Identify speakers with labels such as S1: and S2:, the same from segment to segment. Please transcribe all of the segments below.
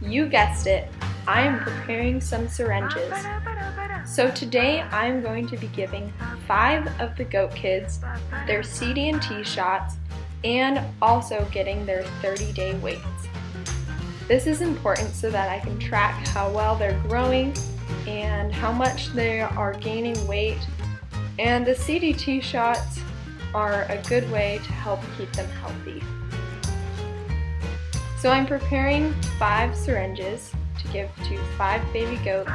S1: You guessed it, I am preparing some syringes. So today I'm going to be giving 5 of the goat kids their CD&T shots and also getting their 30-day weights. This is important so that I can track how well they're growing and how much they are gaining weight, and the CD&T shots are a good way to help keep them healthy. So I'm preparing 5 syringes to give to 5 baby goats,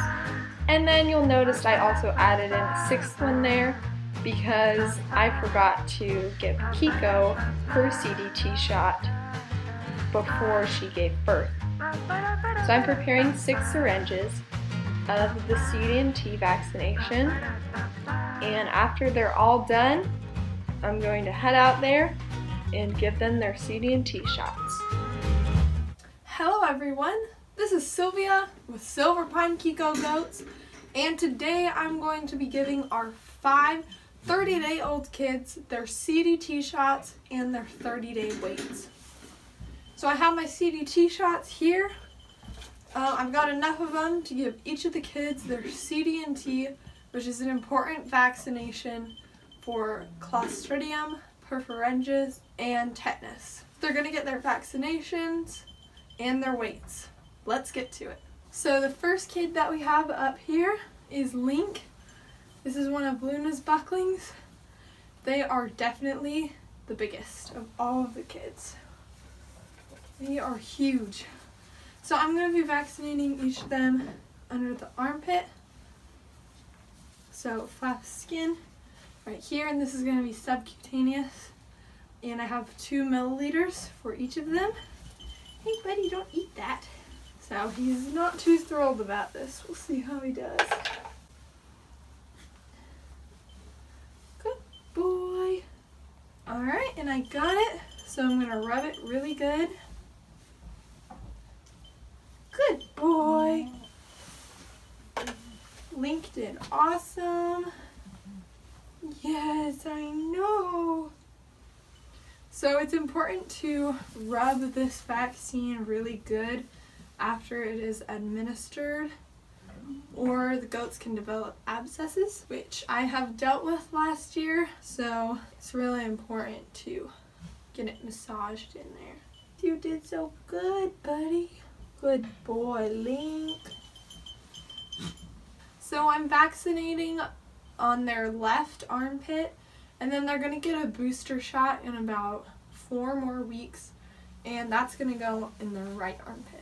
S1: and then you'll notice I also added in a 6th one there because I forgot to give Kiko her CD&T shot before she gave birth. So I'm preparing 6 syringes of the CD&T vaccination, and after they're all done, I'm going to head out there and give them their CD&T shots.
S2: Hello everyone, this is Sylvia with Pine Kiko Goats, and today I'm going to be giving our 5 30-day-old kids their CD&T shots and their 30-day weights. So I have my CD&T shots here. I've got enough of them to give each of the kids their CD&T, which is an important vaccination for Clostridium perfringens and tetanus. They're going to get their vaccinations and their weights. Let's get to it. So the first kid that we have up here is Link. This is one of Luna's bucklings. They are definitely the biggest of all of the kids. They are huge. So I'm going to be vaccinating each of them under the armpit. So flap skin right here, and this is going to be subcutaneous. And I have 2 milliliters for each of them. Hey buddy, don't eat that. So he's not too thrilled about this. We'll see how he does. Good boy. Alright, and I got it. So I'm going to rub it really good. Good boy. Link did awesome. Yes, I know. So it's important to rub this vaccine really good after it is administered, or the goats can develop abscesses, which I have dealt with last year, so it's really important to get it massaged in there. You did so good, buddy. Good boy, Link. So I'm vaccinating on their left armpit, and then they're going to get a booster shot in about 4 more weeks, and that's going to go in their right armpit.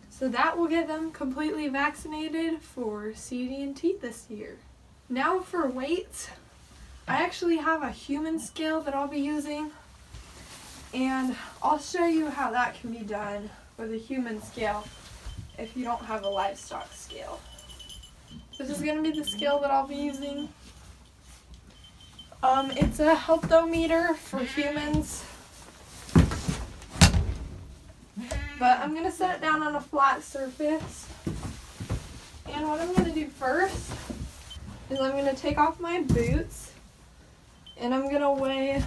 S2: So that will get them completely vaccinated for CD&T this year. Now for weights, I actually have a human scale that I'll be using, and I'll show you how that can be done with a human scale if you don't have a livestock scale. This is going to be the scale that I'll be using. It's a healthometer for humans, but I'm going to set it down on a flat surface. And what I'm going to do first is I'm going to take off my boots, and I'm going to weigh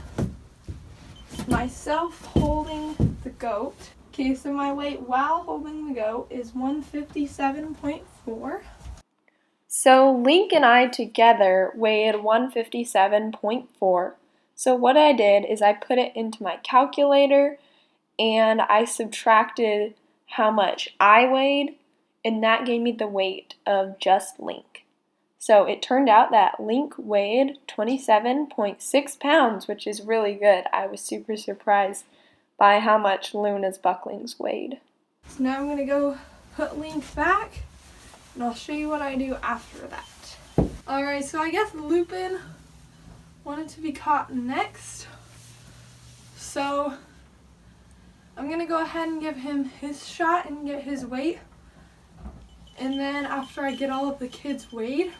S2: myself holding the goat. Okay, so my weight while holding the goat is 157.4.
S1: So Link and I together weighed 157.4. So what I did is I put it into my calculator and I subtracted how much I weighed, and that gave me the weight of just Link. So it turned out that Link weighed 27.6 pounds, which is really good. I was super surprised by how much Luna's bucklings weighed.
S2: So now I'm going to go put Link back, and I'll show you what I do after that. Alright, so I guess Lupin wanted to be caught next. So I'm going to go ahead and give him his shot and get his weight. And then after I get all of the kids weighed,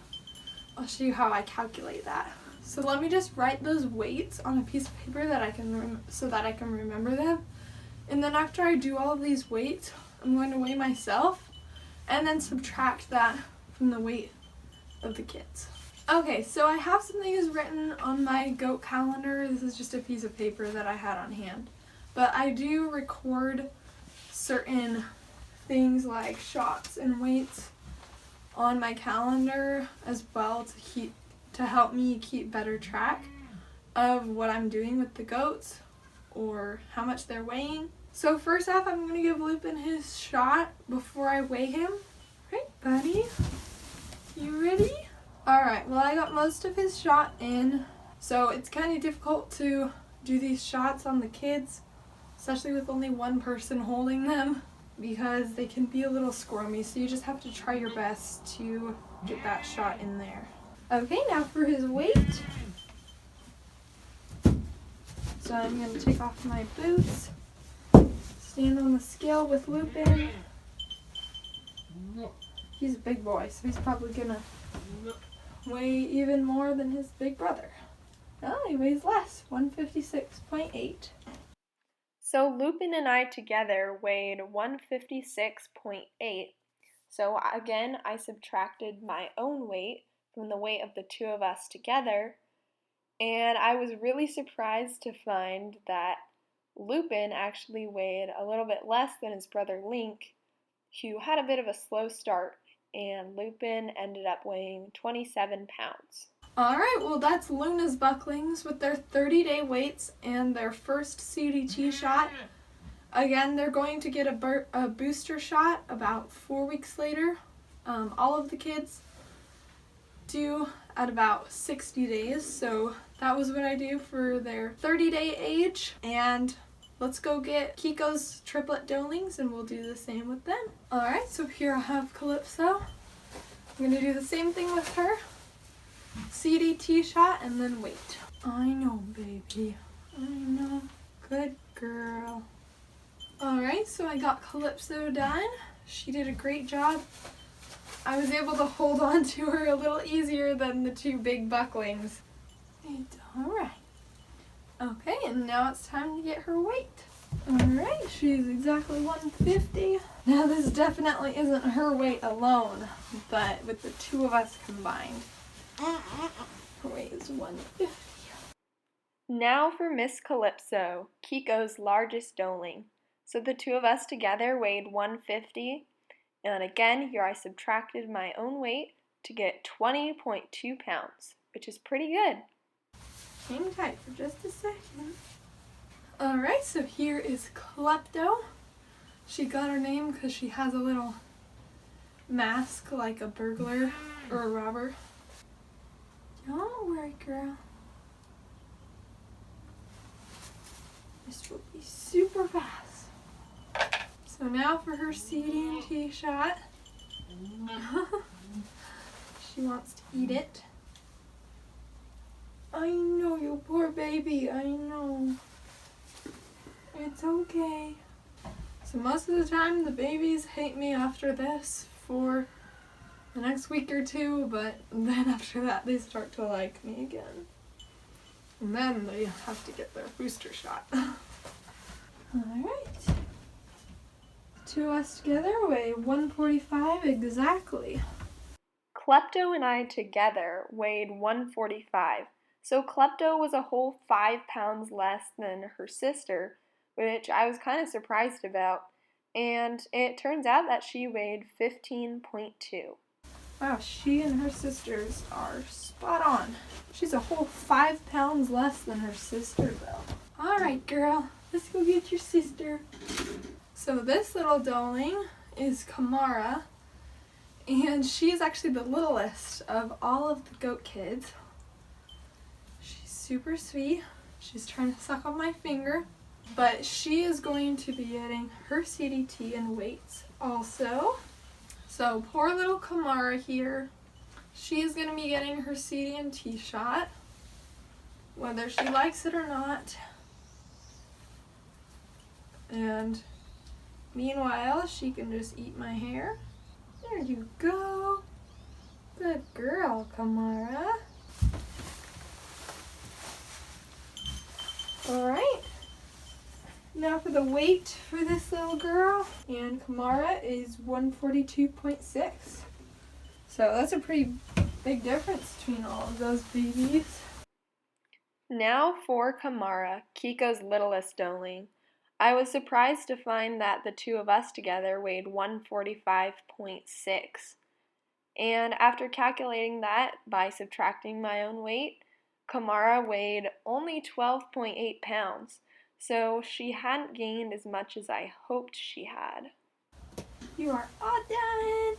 S2: I'll show you how I calculate that. So let me just write those weights on a piece of paper that I can so that I can remember them. And then after I do all of these weights, I'm going to weigh myself and then subtract that from the weight of the kids. Okay, so I have some things written on my goat calendar. This is just a piece of paper that I had on hand. But I do record certain things like shots and weights on my calendar as well to help me keep better track of what I'm doing with the goats or how much they're weighing. So first off, I'm going to give Lupin his shot before I weigh him. Right, buddy? You ready? Alright, well I got most of his shot in, so it's kind of difficult to do these shots on the kids, especially with only one person holding them, because they can be a little squirmy, so you just have to try your best to get that shot in there. Okay, now for his weight. So I'm going to take off my boots, stand on the scale with Lupin. He's a big boy, so he's probably going to weigh even more than his big brother. Oh, he weighs less, 156.8.
S1: So Lupin and I together weighed 156.8. So again, I subtracted my own weight from the weight of the two of us together, and I was really surprised to find that Lupin actually weighed a little bit less than his brother Link, who had a bit of a slow start, and Lupin ended up weighing 27 pounds.
S2: Alright, well that's Luna's bucklings with their 30-day weights and their first CDT shot. Again, they're going to get a booster shot about 4 weeks later. All of the kids do at about 60 days, so that was what I do for their 30-day age. And let's go get Kiko's triplet doelings and we'll do the same with them. Alright, so here I have Calypso. I'm going to do the same thing with her. CDT shot and then weight. I know, baby. I know. Good girl. Alright, so I got Calypso done. She did a great job. I was able to hold on to her a little easier than the two big bucklings. Alright. Okay, and now it's time to get her weight. Alright, she's exactly 150. Now this definitely isn't her weight alone, but with the two of us combined, her weight is 150.
S1: Now for Miss Calypso, Kiko's largest doeling. So the two of us together weighed 150, and again here I subtracted my own weight to get 20.2 pounds, which is pretty good.
S2: Hang tight for just a second. Alright, so here is Klepto. She got her name because she has a little mask like a burglar or a robber. Don't worry, girl. This will be super fast. So now for her CDT shot. She wants to eat it. I know, you poor baby, I know. It's okay. So most of the time the babies hate me after this for the next week or two, but then after that they start to like me again. And then they have to get their booster shot. Alright. Two of us together weigh 145 exactly.
S1: Klepto and I together weighed 145. So Klepto was a whole 5 pounds less than her sister, which I was kind of surprised about. And it turns out that she weighed 15.2.
S2: Wow, she and her sisters are spot on. She's a whole 5 pounds less than her sister, though. Alright, girl, let's go get your sister. So this little doeling is Kamara, and she is actually the littlest of all of the goat kids. She's super sweet. She's trying to suck on my finger, but she is going to be getting her CDT and weights also. So poor little Kamara here, she's going to be getting her CDT shot, whether she likes it or not. And meanwhile, she can just eat my hair. There you go. Good girl, Kamara. Alright. Now for the weight for this little girl. And Kamara is 142.6. So that's a pretty big difference between all of those babies.
S1: Now for Kamara, Kiko's littlest doeling. I was surprised to find that the two of us together weighed 145.6. And after calculating that by subtracting my own weight, Kamara weighed only 12.8 pounds, so she hadn't gained as much as I hoped she had.
S2: You are all done.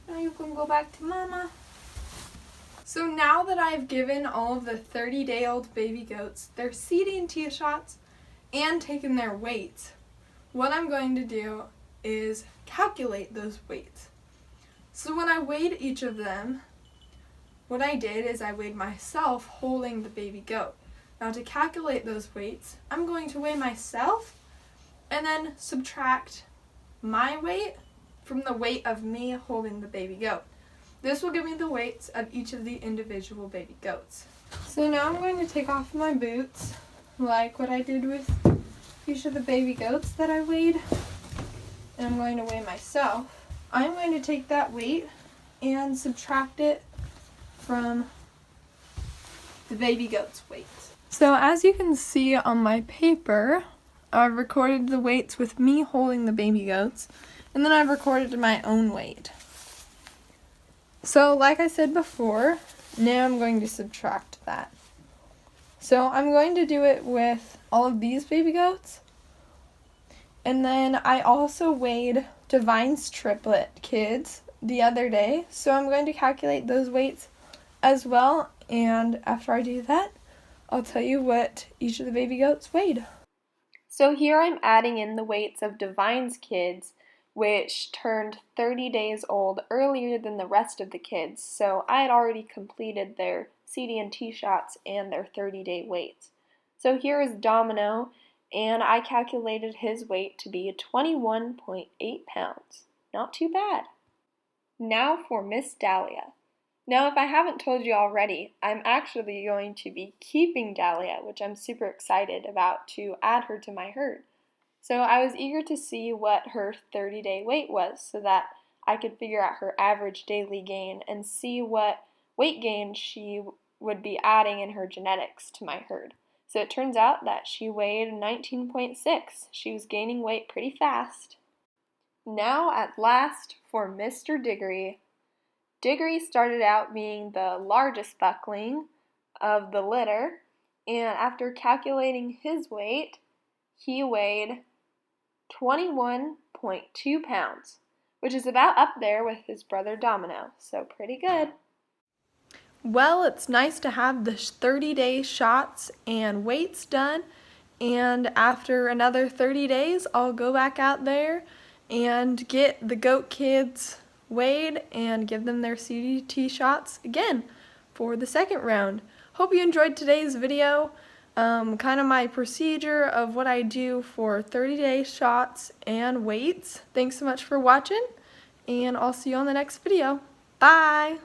S2: Now you can go back to Mama. So now that I've given all of the 30-day-old baby goats their CDT shots and taken their weights, what I'm going to do is calculate those weights. So when I weighed each of them, what I did is I weighed myself holding the baby goat. Now to calculate those weights, I'm going to weigh myself and then subtract my weight from the weight of me holding the baby goat. This will give me the weights of each of the individual baby goats. So now I'm going to take off my boots, like what I did with each of the baby goats that I weighed, and I'm going to weigh myself. I'm going to take that weight and subtract it from the baby goat's weight. So as you can see on my paper, I've recorded the weights with me holding the baby goats, and then I've recorded my own weight. So like I said before, now I'm going to subtract that. So I'm going to do it with all of these baby goats. And then I also weighed Divine's triplet kids the other day, so I'm going to calculate those weights as well, and after I do that, I'll tell you what each of the baby goats weighed.
S1: So here I'm adding in the weights of Divine's kids, which turned 30 days old earlier than the rest of the kids, so I had already completed their CD&T shots and their 30-day weights. So here is Domino, and I calculated his weight to be 21.8 pounds. Not too bad. Now for Miss Dahlia. Now, if I haven't told you already, I'm actually going to be keeping Dahlia, which I'm super excited about, to add her to my herd. So I was eager to see what her 30-day weight was so that I could figure out her average daily gain and see what weight gain she would be adding in her genetics to my herd. So it turns out that she weighed 19.6. She was gaining weight pretty fast. Now at last for Mr. Diggory. Diggory started out being the largest buckling of the litter, and after calculating his weight, he weighed 21.2 pounds, which is about up there with his brother Domino, so pretty good.
S2: Well, it's nice to have the 30-day shots and weights done, and after another 30 days, I'll go back out there and get the goat kids weighed and give them their CDT shots again for the second round. Hope you enjoyed today's video, kind of my procedure of what I do for 30-day shots and weights. Thanks so much for watching, and I'll see you on the next video. Bye!